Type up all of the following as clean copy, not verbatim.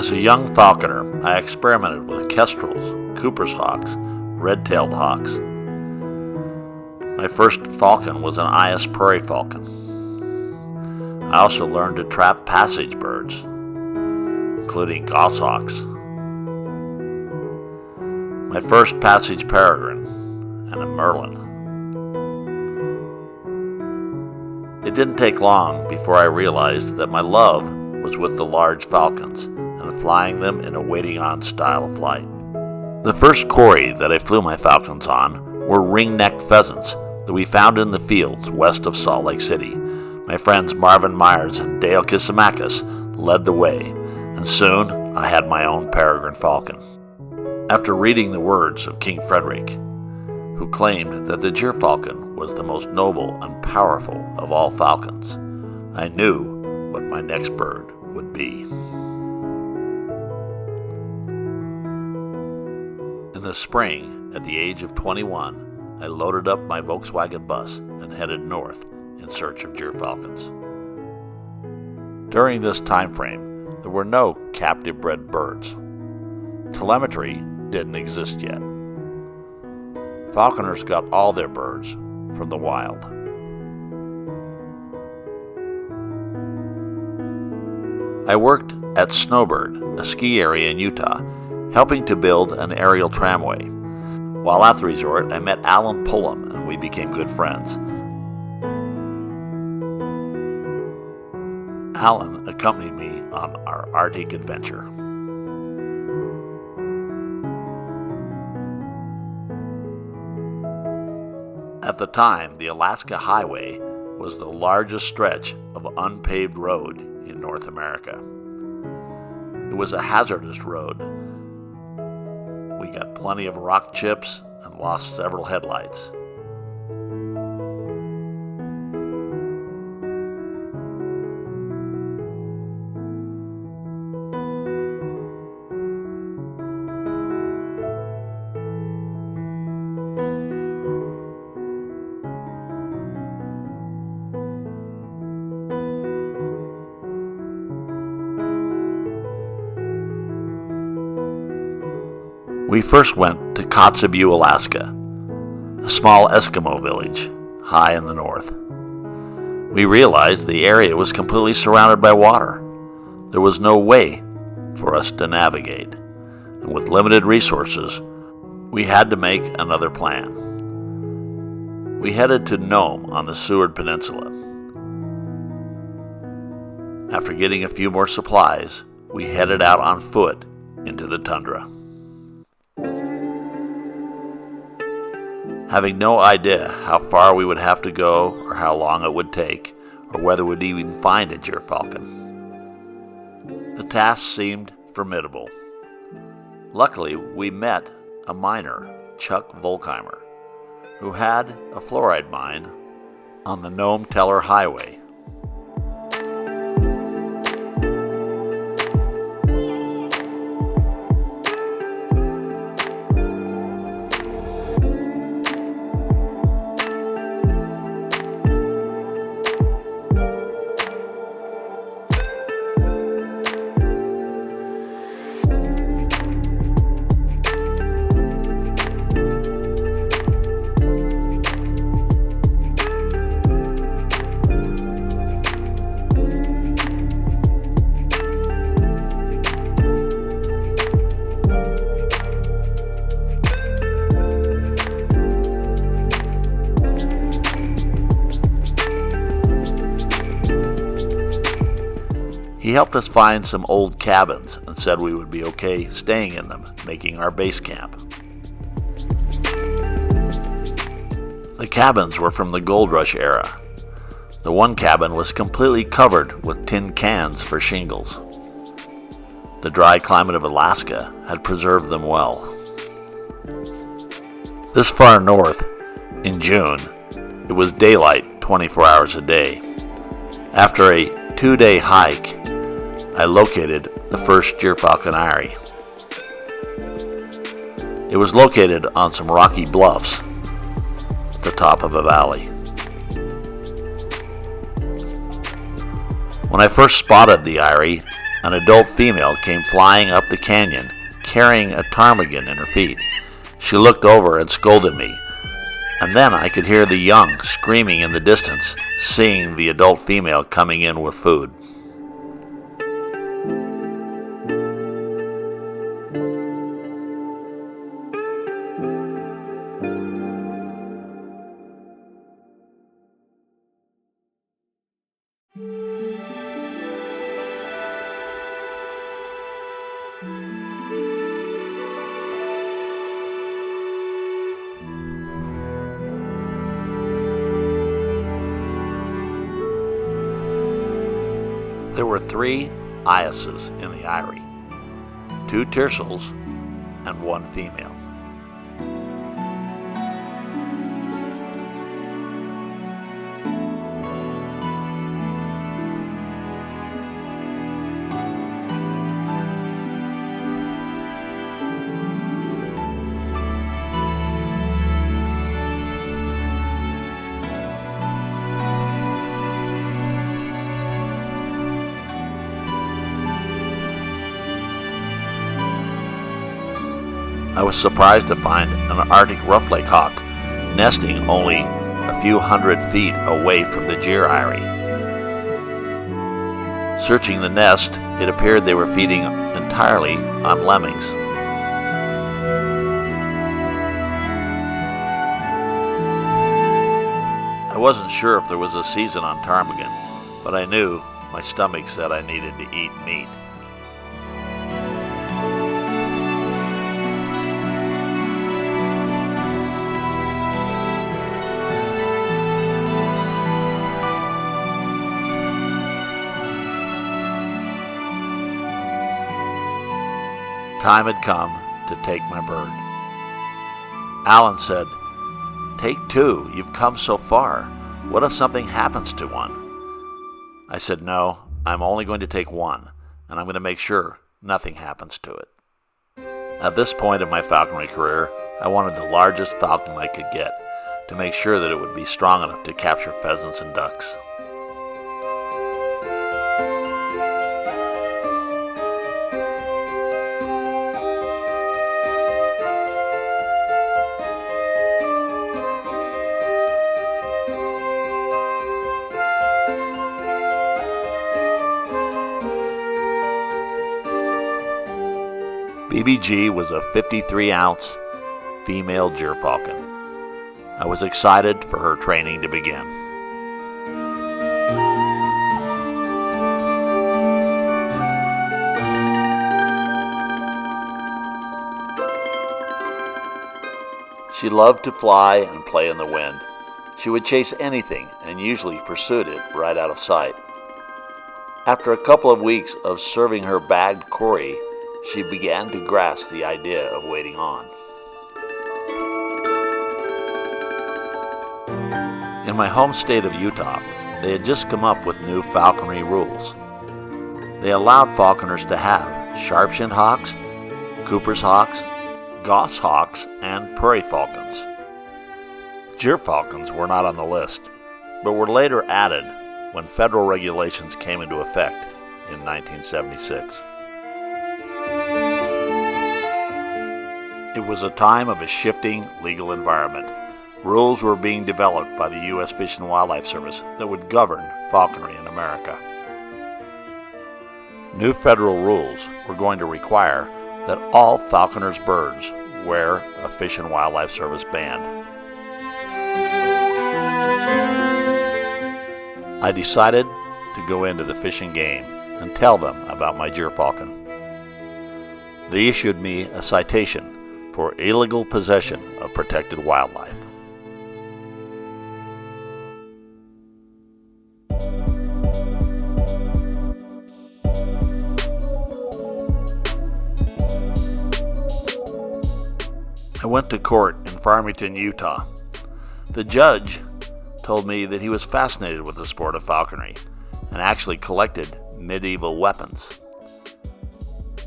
As a young falconer, I experimented with kestrels, Cooper's hawks, red-tailed hawks. My first falcon was an Eyas prairie falcon. I also learned to trap passage birds, including goshawks. My first passage peregrine and a merlin. It didn't take long before I realized that my love was with the large falcons and flying them in a waiting-on style of flight. The first quarry that I flew my falcons on were ring-necked pheasants that we found in the fields west of Salt Lake City. My friends Marvin Myers and Dale Kissimakis led the way, and soon I had my own peregrine falcon. After reading the words of King Frederick, who claimed that the gyrfalcon was the most noble and powerful of all falcons, I knew what my next bird would be. In the spring, at the age of 21, I loaded up my Volkswagen bus and headed north in search of gyrfalcons. During this time frame, there were no captive-bred birds. Telemetry didn't exist yet. Falconers got all their birds from the wild. I worked at Snowbird, a ski area in Utah, helping to build an aerial tramway. While at the resort, I met Alan Pullum and we became good friends. Alan accompanied me on our Arctic adventure. At the time, the Alaska Highway was the largest stretch of unpaved road in North America. It was a hazardous road. We got plenty of rock chips and lost several headlights. We first went to Kotzebue, Alaska, a small Eskimo village high in the north. We realized the area was completely surrounded by water. There was no way for us to navigate, and with limited resources, we had to make another plan. We headed to Nome on the Seward Peninsula. After getting a few more supplies, we headed out on foot into the tundra. Having no idea how far we would have to go or how long it would take, or whether we'd even find a gyrfalcon. The task seemed formidable. Luckily, we met a miner, Chuck Volkheimer, who had a fluoride mine on the Nome-Teller Highway. He helped us find some old cabins and said we would be okay staying in them, making our base camp. The cabins were from the Gold Rush era. The one cabin was completely covered with tin cans for shingles. The dry climate of Alaska had preserved them well. This far north, in June, it was daylight 24 hours a day. After a 2-day hike, I located the first gyrfalcon eyrie. It was located on some rocky bluffs at the top of a valley. When I first spotted the eyrie, An adult female came flying up the canyon, carrying a ptarmigan in her feet. She looked over and scolded me, and then I could hear the young screaming in the distance, seeing the adult female coming in with food. There were 3 eyases in the eyrie, 2 tersels, and 1 female. I was surprised to find an Arctic rough-leg hawk nesting only a few hundred feet away from the gyr eyrie. Searching the nest, it appeared they were feeding entirely on lemmings. I wasn't sure if there was a season on ptarmigan, but I knew my stomach said I needed to eat meat. Time had come to take my bird. Alan said, "Take 2, you've come so far. What if something happens to one?" I said, "No, I'm only going to take 1, and I'm going to make sure nothing happens to it." At this point in my falconry career, I wanted the largest falcon I could get to make sure that it would be strong enough to capture pheasants and ducks. BBG was a 53-ounce female gyrfalcon. I was excited for her training to begin. She loved to fly and play in the wind. She would chase anything and usually pursued it right out of sight. After a couple of weeks of serving her bagged quarry, she began to grasp the idea of waiting on. In my home state of Utah, they had just come up with new falconry rules. They allowed falconers to have sharp-shinned hawks, Cooper's hawks, goshawks, and prairie falcons. Gyrfalcons were not on the list, but were later added when federal regulations came into effect in 1976. It was a time of a shifting legal environment. Rules were being developed by the U.S. Fish and Wildlife Service that would govern falconry in America. New federal rules were going to require that all falconers' birds wear a Fish and Wildlife Service band. I decided to go into the Fish and Game and tell them about my gyrfalcon. They issued me a citation for illegal possession of protected wildlife. I went to court in Farmington, Utah. The judge told me that he was fascinated with the sport of falconry and actually collected medieval weapons.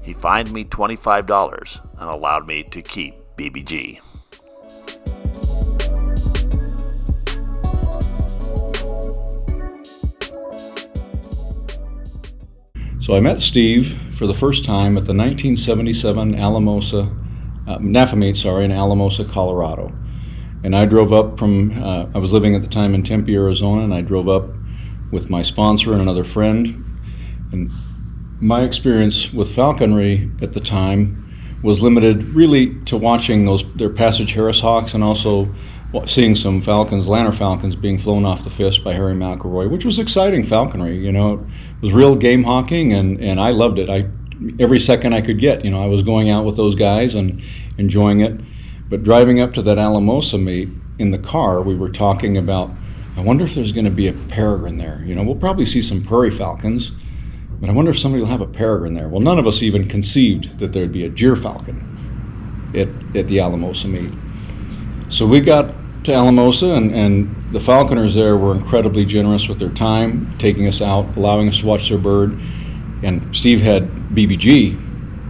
He fined me $25 and allowed me to keep BBG. So I met Steve for the first time at the 1977 NAFA meet, in Alamosa, Colorado. And I drove up from, I was living at the time in Tempe, Arizona, and I drove up with my sponsor and another friend. And my experience with falconry at the time was limited really to watching their Passage Harris hawks, and also seeing some falcons, lanner falcons, being flown off the fist by Harry McElroy, which was exciting falconry. It was real game hawking, and I loved it. Every second I could get, I was going out with those guys and enjoying it. But driving up to that Alamosa meet in the car, we were talking about, I wonder if there's going to be a peregrine there. We'll probably see some prairie falcons, but I wonder if somebody will have a peregrine there. Well, none of us even conceived that there'd be a gyrfalcon at the Alamosa meet. So we got to Alamosa, and the falconers there were incredibly generous with their time, taking us out, allowing us to watch their bird. And Steve had BBG,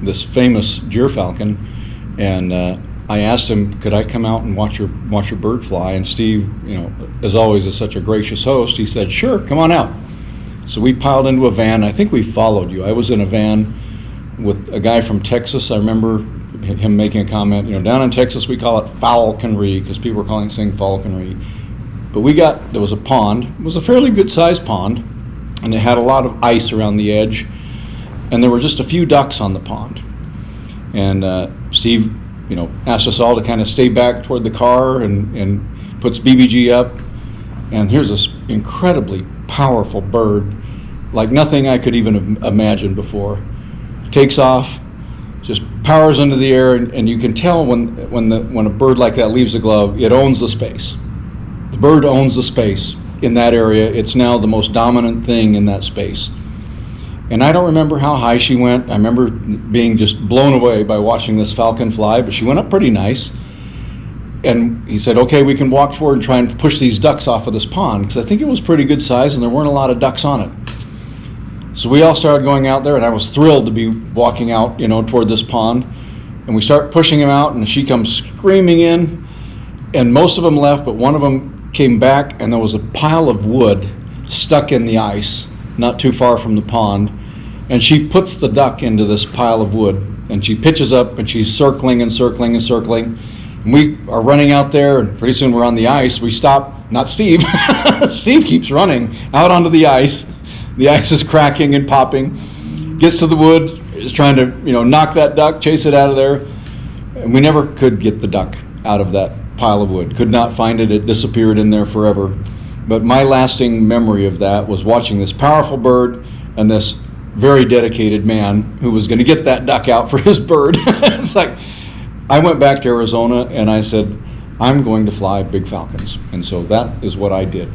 this famous gyrfalcon, and I asked him, could I come out and watch your bird fly? And Steve, as always, is such a gracious host. He said, sure, come on out. So we piled into a van. I think we followed you. I was in a van with a guy from Texas. I remember him making a comment, down in Texas we call it Falconry, because people were saying falconry. But there was a pond. It was a fairly good sized pond, and it had a lot of ice around the edge, and there were just a few ducks on the pond. And Steve, asked us all to kind of stay back toward the car, and puts BBG up, and here's this incredibly powerful bird, like nothing I could even have imagined before. Takes off, just powers into the air, and you can tell when a bird like that leaves the glove, it owns the space. The bird owns the space in that area. It's now the most dominant thing in that space. And I don't remember how high she went. I remember being just blown away by watching this falcon fly, but she went up pretty nice. And he said, okay, we can walk forward and try and push these ducks off of this pond, because I think it was pretty good size and there weren't a lot of ducks on it. So we all started going out there, and I was thrilled to be walking out, toward this pond. And we start pushing him out, and she comes screaming in, and most of them left, but one of them came back, and there was a pile of wood stuck in the ice, not too far from the pond. And she puts the duck into this pile of wood, and she pitches up, and she's circling and circling and circling. And we are running out there, and pretty soon we're on the ice. We stop, not Steve. Steve keeps running out onto the ice. The ice is cracking and popping. Gets to the wood, is trying to, knock that duck, chase it out of there. And we never could get the duck out of that pile of wood. Could not find it. It disappeared in there forever. But my lasting memory of that was watching this powerful bird and this very dedicated man who was going to get that duck out for his bird. It's like, I went back to Arizona and I said, I'm going to fly big falcons. And so that is what I did.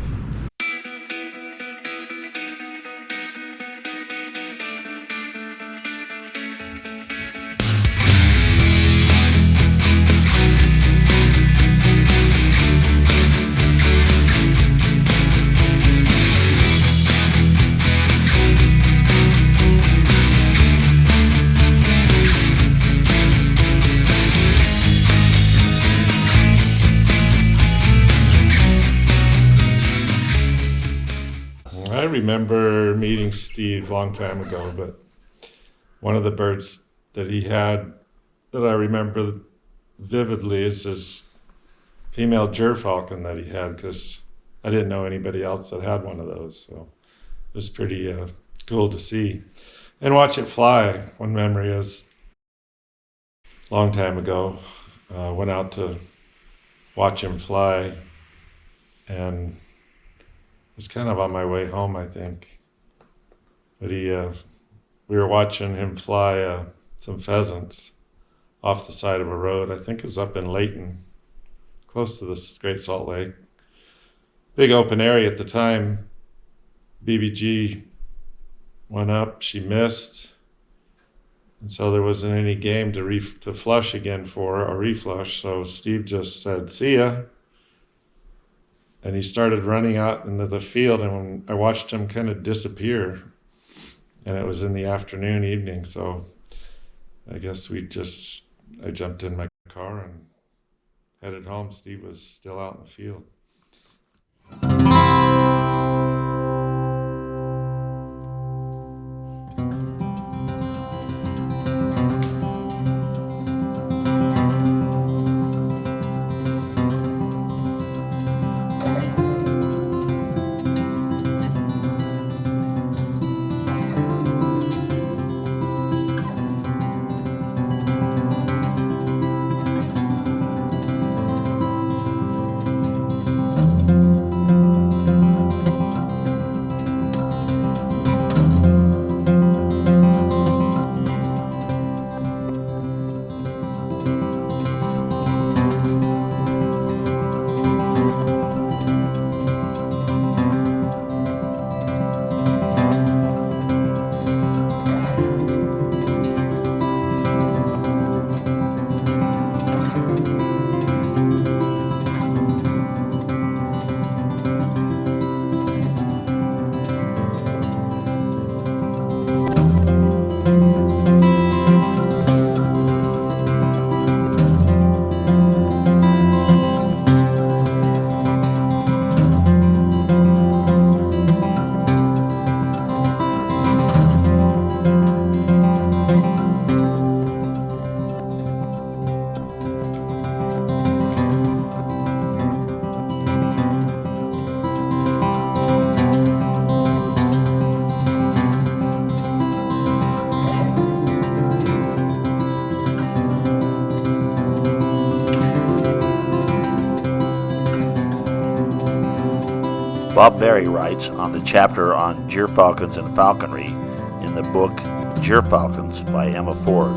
I remember meeting Steve a long time ago, but one of the birds that he had that I remember vividly is his female gyrfalcon that he had, because I didn't know anybody else that had one of those. So it was pretty cool to see and watch it fly. One memory is a long time ago, went out to watch him fly, and was kind of on my way home, I think. But we were watching him fly some pheasants off the side of a road. I think it was up in Layton, close to the Great Salt Lake. Big open area at the time. BBG went up, she missed. And so there wasn't any game to flush again for, or reflush. So Steve just said, see ya. And he started running out into the field, and when I watched him kind of disappear, and it was in the evening, so I guess I jumped in my car and headed home. Steve was still out in the field. Bob Berry writes on the chapter on gyrfalcons and falconry in the book Gyrfalcons by Emma Ford.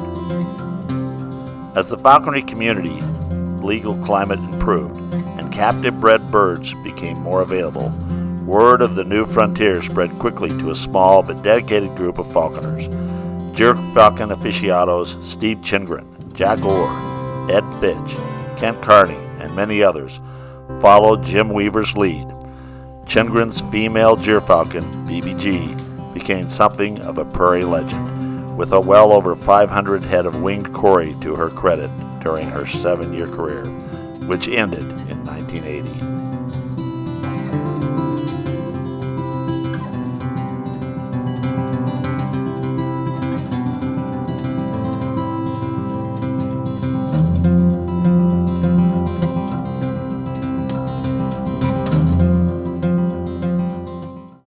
As the falconry community legal climate improved and captive-bred birds became more available, word of the new frontier spread quickly to a small but dedicated group of falconers. Gyrfalcon aficionados Steve Chindgren, Jack Orr, Ed Fitch, Kent Carney, and many others followed Jim Weaver's lead. Chindgren's female gyrfalcon, BBG, became something of a prairie legend, with a well over 500 head of winged quarry to her credit during her 7-year career, which ended in 1980.